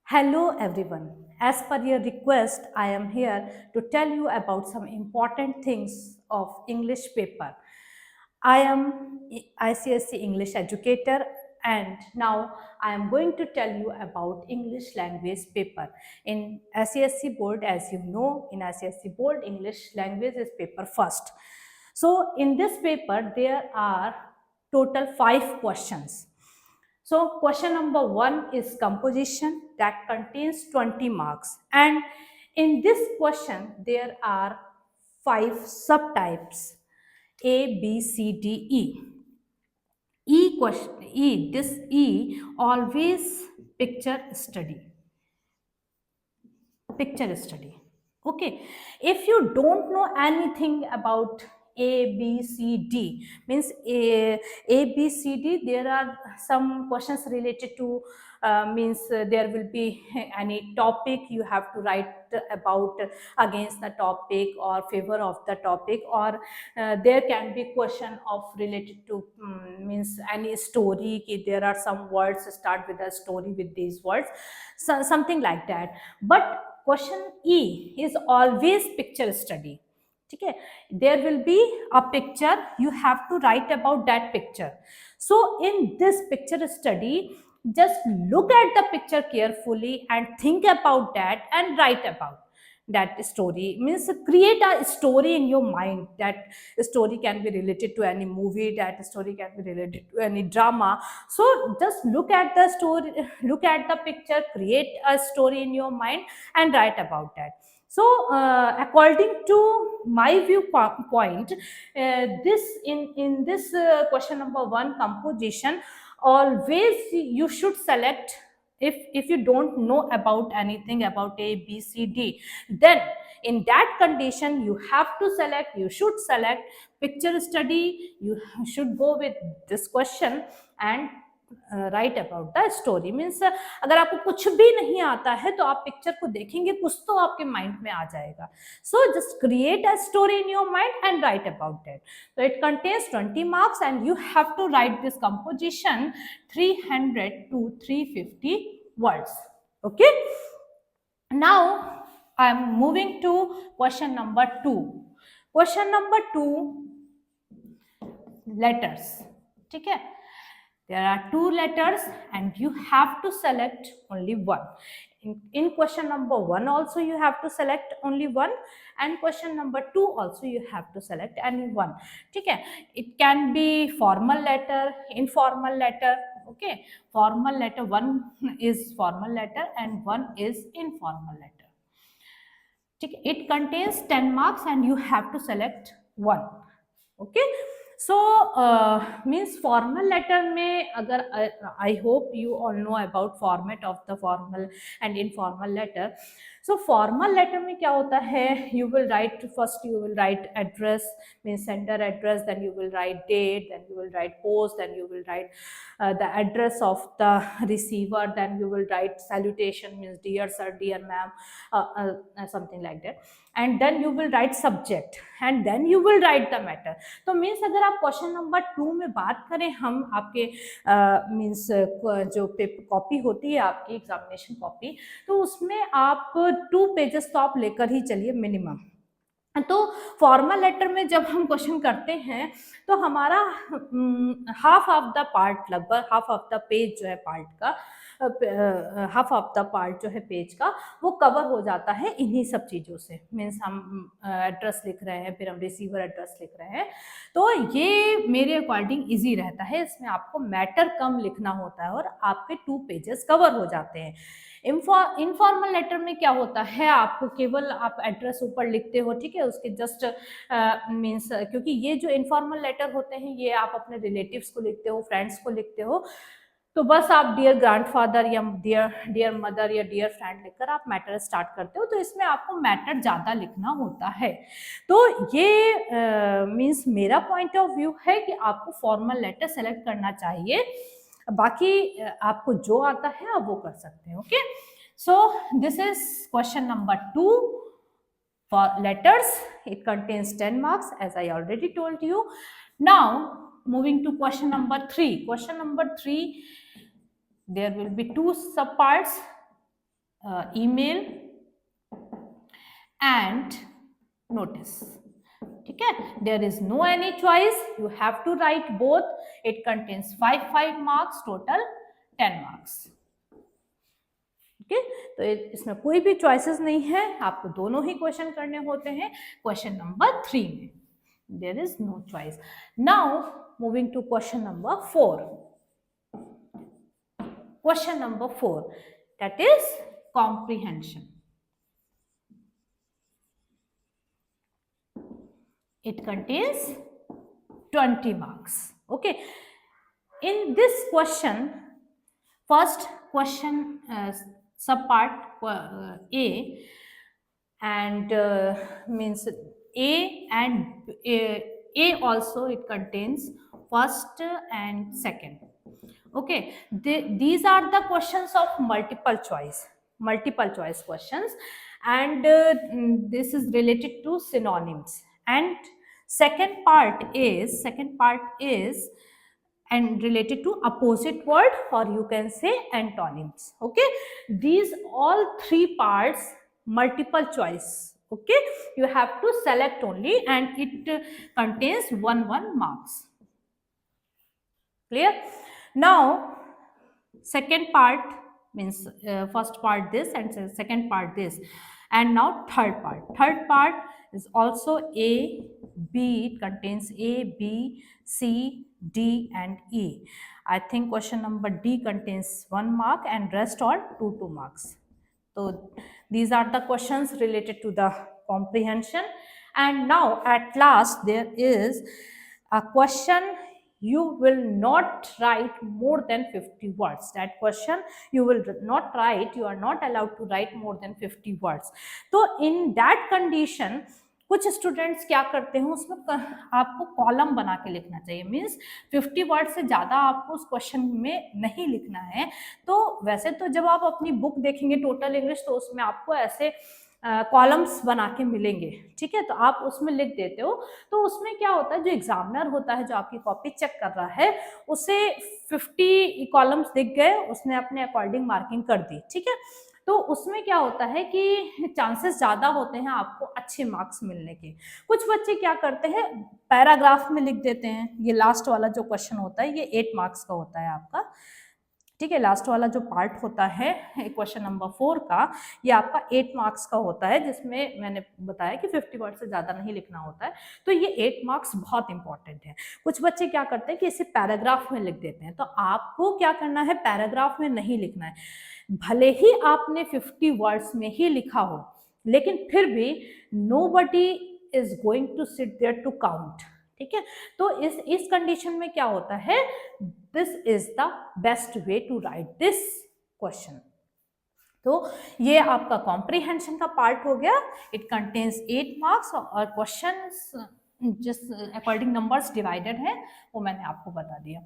Hello everyone. As per your request, I am here to tell you about some important things of English paper. I am ICSE English educator and now I am going to tell you about English language paper. In ICSE board, as you know, in ICSE board, English language is paper first. So in this paper, there are total 5 questions. So question number 1 is composition that contains 20 marks. And in this question, there are 5 subtypes A, B, C, D, E. This E always picture study. Picture study. Okay, if you don't know anything about A, B, C, D, means B, C, D, there are some questions related to there will be any topic you have to write about against the topic or favor of the topic, or there can be question of related to means any story ki there are some words start with a story with these words, so, something like that. But question E is always picture study. Okay, there will be a picture, you have to write about that picture. So in this picture study, just look at the picture carefully and think about that and write about that story. Means create a story in your mind. That story can be related to any movie, that story can be related to any drama. So just look at the story, look at the picture, create a story in your mind and write about that. So according to my viewpoint, this in this question number 1 composition, always you should select, if you don't know about anything about A, B, C, D, then in that condition you should select picture study. You should go with this question and right about the story. Means अगर आपको कुछ भी नहीं आता है तो आप picture को देखेंगे, कुछ तो आपके माइंड में आ जाएगा। So just create a story in your mind and write about that. तो it contains 20 marks and you have to write this composition 300 to 350 words. Okay, now I am moving to question number 2. Question number 2, letters. ठीक है, there are 2 letters and you have to select only one. In question number 1 also you have to select only one, and question number 2 also you have to select any one. ठीक है, it can be formal letter, informal letter. Okay, formal letter, one is formal letter and one is informal letter. ठीक है, it contains 10 marks and you have to select one. Okay, so means formal letter में अगर I hope you all know about format of the formal and informal letter. So formal letter में क्या होता है, you will write first, you will write address, means sender address, then you will write date, then you will write post, then you will write the address of the receiver, then you will write salutation, means dear sir, dear ma'am, something like that, and then you will write subject and then you will write the matter. तो means अगर आप question number 2 में बात करें, हम आपके means जो copy होती है आपकी एग्जामिनेशन कॉपी, तो उसमें आप 2 पेजेस तो आप लेकर ही चलिए मिनिमम। तो फॉर्मल लेटर में जब हम क्वेश्चन करते हैं तो हमारा हाफ ऑफ द पार्ट, लगभग हाफ ऑफ द पेज जो है पार्ट का, हाफ ऑफ द पार्ट जो है पेज का, वो कवर हो जाता है इन्हीं सब चीज़ों से। मीन्स हम एड्रेस लिख रहे हैं, फिर हम रिसीवर एड्रेस लिख रहे हैं, तो ये मेरे अकॉर्डिंग इजी रहता है। इसमें आपको मैटर कम लिखना होता है और आपके 2 पेजेस कवर हो जाते हैं। इनफॉर्मल लेटर में क्या होता है, आपको केवल आप एड्रेस ऊपर लिखते हो, ठीक है, उसके जस्ट मीन्स क्योंकि ये जो इनफॉर्मल लेटर होते हैं ये आप अपने रिलेटिव्स को लिखते हो, फ्रेंड्स को लिखते हो, तो बस आप डियर ग्रैंडफादर या डियर मदर या डियर फ्रेंड लिखकर आप मैटर स्टार्ट करते हो, तो इसमें आपको मैटर ज़्यादा लिखना होता है। तो ये मीन्स मेरा पॉइंट ऑफ व्यू है कि आपको फॉर्मल लेटर सेलेक्ट करना चाहिए, बाकी आपको जो आता है आप वो कर सकते हैं। Okay, so this is question number 2 for letters. It contains 10 marks as I already told you. Now moving to question number 3. Question number 3, there will be 2 subparts. email and notice. ठीक है, there is no any choice, you have to write both. It contains 5 marks, total 10 marks. Okay, तो इसमें कोई भी choices नहीं है, आपको दोनों ही क्वेश्चन करने होते हैं. क्वेश्चन नंबर 3 में there is no choice. Now moving to question number 4. Question number 4, that is comprehension. It contains 20 marks. Okay, in this question, first question subpart A and means A and A also it contains first and second. Okay, these are the questions of multiple choice questions, and this is related to synonyms. And second part is and related to opposite word, or you can say antonyms. Okay, these all 3 parts multiple choice. Okay, you have to select only, and it contains 1 marks. Clear? Now second part means first part this and second part this, and now third part is also A, B. It contains A, B, C, D and E. I think question number D contains 1 mark and rest are 2 marks. So these are the questions related to the comprehension. And now at last there is a question, you will not write more than 50 words. That question you will not write, you are not allowed to write more than 50 words. So in that condition कुछ students क्या करते हैं, उसमें आपको column बना के लिखना चाहिए. मीन्स 50 वर्ड से ज़्यादा आपको उस क्वेश्चन में नहीं लिखना है. तो वैसे तो जब आप अपनी बुक देखेंगे टोटल इंग्लिश, तो उसमें आपको ऐसे कॉलम्स बना के मिलेंगे. ठीक है, तो आप उसमें लिख देते हो. तो उसमें क्या होता है, जो एग्जामिनर होता है, जो आपकी कॉपी चेक कर रहा है, उसे 50 कॉलम्स दिख गए, उसने अपने अकॉर्डिंग मार्किंग कर दी. ठीक है, तो उसमें क्या होता है कि चांसेस ज़्यादा होते हैं आपको अच्छे मार्क्स मिलने के. कुछ बच्चे क्या करते हैं, पैराग्राफ में लिख देते हैं. ये लास्ट वाला जो क्वेश्चन होता है, ये 8 मार्क्स का होता है आपका. ठीक है, लास्ट वाला जो पार्ट होता है क्वेश्चन नंबर 4 का, ये आपका 8 मार्क्स का होता है, जिसमें मैंने बताया कि 50 वर्ड से ज़्यादा नहीं लिखना होता है. तो ये 8 मार्क्स बहुत इंपॉर्टेंट है. कुछ बच्चे क्या करते हैं कि इसे पैराग्राफ में लिख देते हैं. तो आपको क्या करना है, पैराग्राफ में नहीं लिखना है. भले ही आपने 50 वर्ड्स में ही लिखा हो, लेकिन फिर भी nobody is going to sit there to count. ठीक है, तो इस कंडीशन में क्या होता है, this is the best way to write this question. तो ये आपका कॉम्प्रिहेंशन का पार्ट हो गया. इट कंटेन्स 8 मार्क्स और क्वेश्चंस जिस अकॉर्डिंग नंबर्स डिवाइडेड है वो मैंने आपको बता दिया.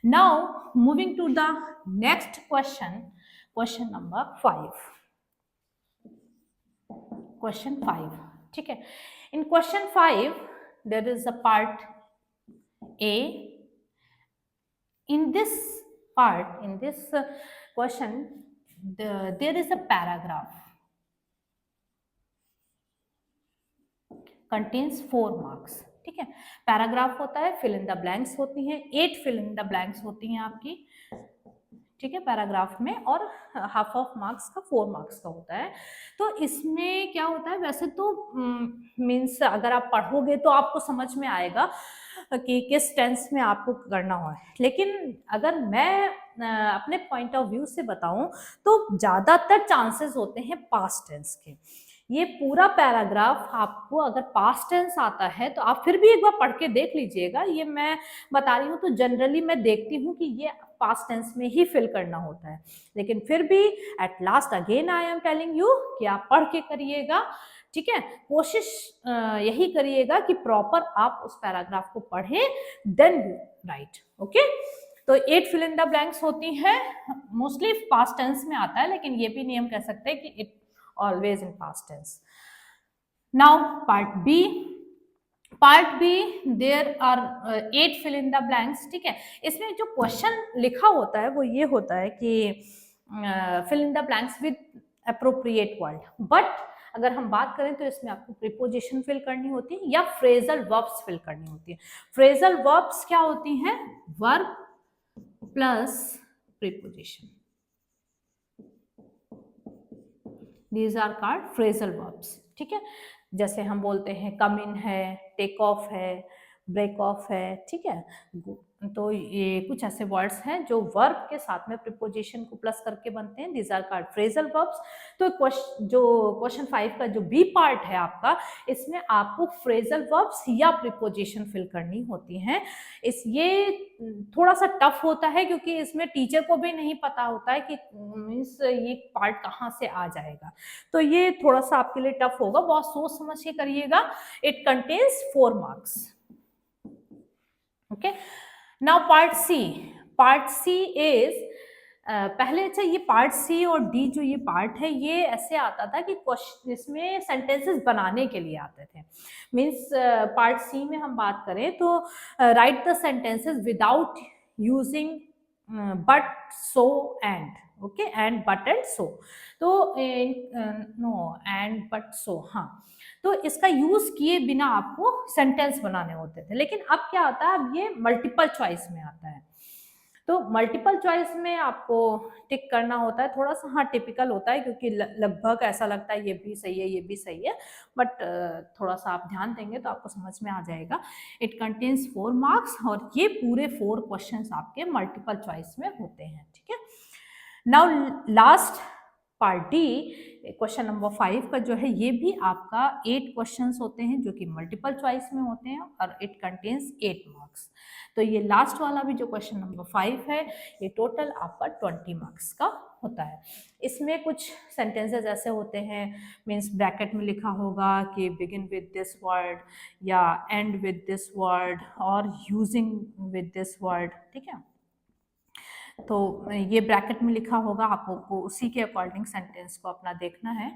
Now moving to the next question, question number 5. Question 5. ठीक है, in question 5 there is a part A. In this part, in this question, there is a paragraph. Contains 4 marks. ठीक है, पैराग्राफ होता है, फिल इन द ब्लैंक्स होती हैं, 8 fill in the blanks होती हैं आपकी. ठीक है, पैराग्राफ में, और हाफ ऑफ मार्क्स का 4 मार्क्स का होता है. तो इसमें क्या होता है, वैसे तो मीन्स अगर आप पढ़ोगे तो आपको समझ में आएगा कि किस टेंस में आपको करना हो. लेकिन अगर मैं अपने पॉइंट ऑफ व्यू से बताऊं तो ज़्यादातर चांसेस होते हैं पास्ट टेंस के. ये पूरा पैराग्राफ आपको अगर पास्ट टेंस आता है तो आप फिर भी एक बार पढ़ के देख लीजिएगा. ये मैं बता रही हूँ, तो जनरली मैं देखती हूँ कि ये पास्ट टेंस में ही फिल करना होता है. लेकिन फिर भी at last again I am telling you कि आप पढ़ के करिएगा. ठीक है, कोशिश यही करिएगा कि प्रॉपर आप उस पैराग्राफ को पढ़ें, देन यू राइट. ओके, तो 8 फिल इन द ब्लैंक्स होती हैं, मोस्टली पास्ट टेंस में आता है, लेकिन ये भी नहीं हम कह सकते कि it always in past tense. Now part B. Part B, there are 8 fill in the blanks. ठीक है, इसमें जो क्वेश्चन लिखा होता है वो ये होता है कि fill in the blanks with appropriate word. But अगर हम बात करें तो इसमें आपको प्रीपोजिशन फिल करनी होती है या फ्रेजल वर्ब्स फिल करनी होती है। फ्रेजल वर्ब्स क्या होती हैं? Verb plus preposition, these are called phrasal verbs. ठीक है, जैसे हम बोलते हैं कम इन है, टेक ऑफ है, ब्रेक ऑफ है। ठीक है, तो ये कुछ ऐसे वर्ड्स हैं जो वर्ब के साथ में प्रीपोजिशन को प्लस करके बनते हैं, these are called phrasal verbs. तो क्वेश्चन 5 का जो बी पार्ट है आपका, इसमें आपको फ्रेजल वर्ब्स या प्रीपोजिशन फिल करनी होती हैं। ये थोड़ा सा टफ होता है क्योंकि इसमें टीचर को भी नहीं पता होता है कि मीन्स ये पार्ट कहाँ से आ जाएगा, तो ये थोड़ा सा आपके लिए टफ होगा, बहुत सोच समझ के करिएगा। It contains 4 marks. Okay, now part C. Part C is पहले, अच्छा ये पार्ट सी और डी जो ये पार्ट है, ये ऐसे आता था कि इसमें सेंटेंसेस बनाने के लिए आते थे। मीन्स पार्ट सी में हम बात करें तो right the sentences without using but, so, and. Okay, and, but and so. तो नो, एंड, बट, सो, हाँ, तो इसका यूज किए बिना आपको सेंटेंस बनाने होते थे। लेकिन अब क्या आता है, अब ये मल्टीपल चॉइस में आता है। तो मल्टीपल चॉइस में आपको टिक करना होता है, थोड़ा सा हाँ टिपिकल होता है क्योंकि लगभग ऐसा लगता है ये भी सही है, ये भी सही है, बट थोड़ा सा आप ध्यान देंगे तो आपको समझ में आ जाएगा। इट कंटेन्स 4 मार्क्स और ये पूरे 4 क्वेश्चंस आपके मल्टीपल चॉइस में होते हैं। ठीक है, now last part D, question number 5 का जो है, ये भी आपका 8 क्वेश्चंस होते हैं जो कि मल्टीपल चॉइस में होते हैं और इट कंटेन्स 8 मार्क्स। तो ये लास्ट वाला भी जो क्वेश्चन नंबर 5 है, ये टोटल आपका 20 मार्क्स का होता है। इसमें कुछ सेंटेंसेस ऐसे होते हैं, मीन्स ब्रैकेट में लिखा होगा कि बिगिन विद दिस वर्ड या एंड विद दिस वर्ड और यूजिंग विद दिस वर्ड। ठीक है, तो ये ब्रैकेट में लिखा होगा, आपको उसी के अकॉर्डिंग सेंटेंस को अपना देखना है।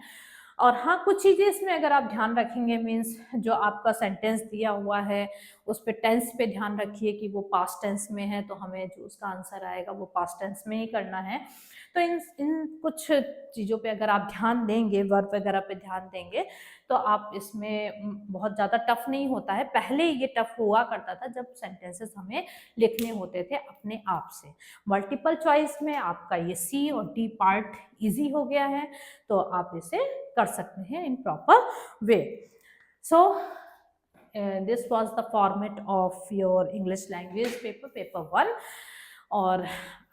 और हाँ, कुछ चीज़ें इसमें अगर आप ध्यान रखेंगे, मीन्स जो आपका सेंटेंस दिया हुआ है उस पे टेंस पे ध्यान रखिए कि वो पास्ट टेंस में है, तो हमें जो उसका आंसर आएगा वो पास्ट टेंस में ही करना है। तो इन कुछ चीज़ों पे अगर आप ध्यान देंगे, वर्ब वगैरह पे ध्यान देंगे, तो आप इसमें बहुत ज़्यादा टफ नहीं होता है। पहले ये टफ हुआ करता था जब सेंटेंसेस हमें लिखने होते थे अपने आप से। मल्टीपल चॉइस में आपका ये सी और डी पार्ट इजी हो गया है, तो आप इसे कर सकते हैं in proper way. So this was the format of your English language paper, paper 1। और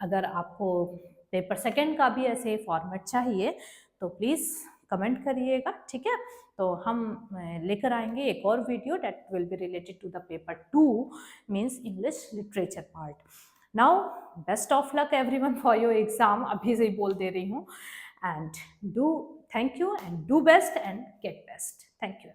अगर आपको पेपर 2 का भी ऐसे फॉर्मेट चाहिए तो प्लीज़ कमेंट करिएगा। ठीक है, तो हम लेकर आएंगे एक और video that will be related to the paper 2, means English literature part. Now best of luck everyone for your exam, अभी से ही बोल दे रही हूँ। And do thank you and do best and get best. Thank you.